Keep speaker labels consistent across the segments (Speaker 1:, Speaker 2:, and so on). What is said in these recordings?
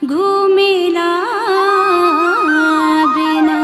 Speaker 1: घूमेला बिना।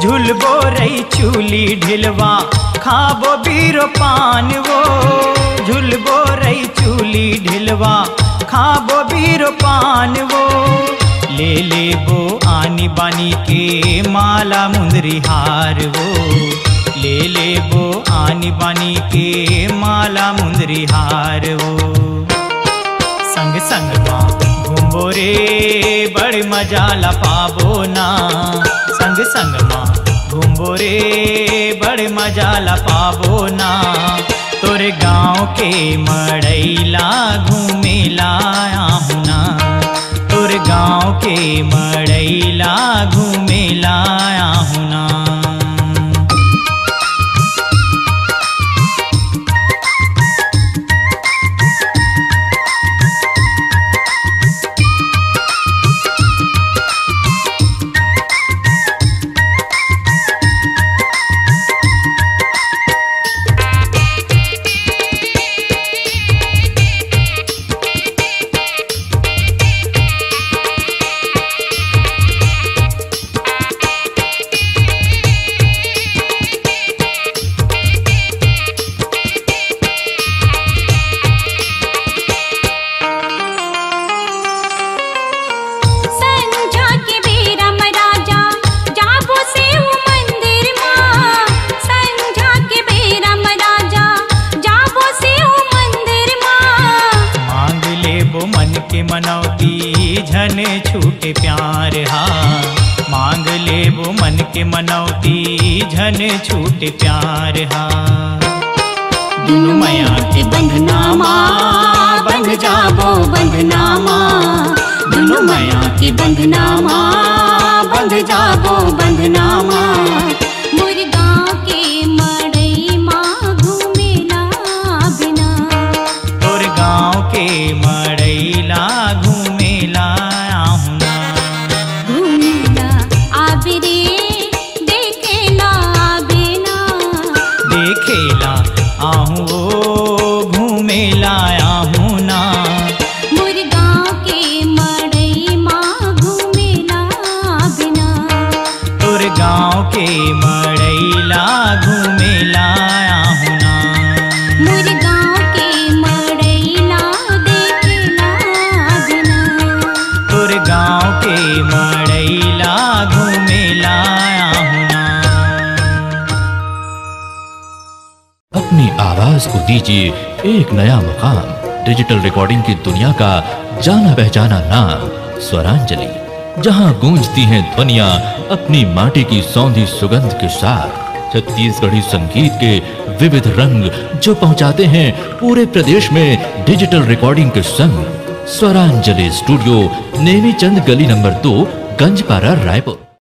Speaker 2: झुलबो रही चूली ढिलवा खाबो बीरो पान वो। झुलबो रही चूली ढिलवा खाबो बीरो पान वो। ले ले बो आनी बानी के माला मुंदरी हार वो। ले ले बो आनी बानी के माला मुंदरी हार वो। संग संग माँ घूमबो रे बड़ मजा ला पाबो ना। संग संग माँ घूमबो रे बड़ मजा ला पाबो ना। तोर गाँव के मड़ैला घूमेला आहुना। तोर गाँव के मड़ैला घूमेला आहुना। के मनौती झन छूटे प्यार हा। मांग ले वो मन के मनौती झन छूटे प्यार हा। दुनु मैया के बंधनामा बंध जाबो बंधनामा, दुनु मैया के बंधनामा बंध जाबो बंधनामा।
Speaker 1: मोर गाँव के मड़ई माँ घूमेला बिना,
Speaker 2: तोर गाँव के मड़ैला घूमेला आहुना।
Speaker 1: घूमेला आबे रे देखेला आबे ना,
Speaker 2: देखेला आहू ओ घूमेला आहुना।
Speaker 1: मोर गाँव के मड़ई माँ घूमेला बिना,
Speaker 2: तोर गाँव के मड़ैला घूमेला आहुना।
Speaker 1: मोर गाँव के मड़ईला देखेला बिना,
Speaker 2: तोर गाँव के मड़ैला घूमेला आहुना।
Speaker 3: अपनी आवाज को दीजिए एक नया मुकाम। डिजिटल रिकॉर्डिंग की दुनिया का जाना पहचाना नाम स्वरांजलि, जहां गूंजती हैं ध्वनियां अपनी माटी की सौंधी सुगंध के साथ। छत्तीसगढ़ी संगीत के विविध रंग जो पहुंचाते हैं पूरे प्रदेश में डिजिटल रिकॉर्डिंग के संग। स्वरांजलि स्टूडियो, नेमीचंद गली नंबर 2, गंजपारा, रायपुर।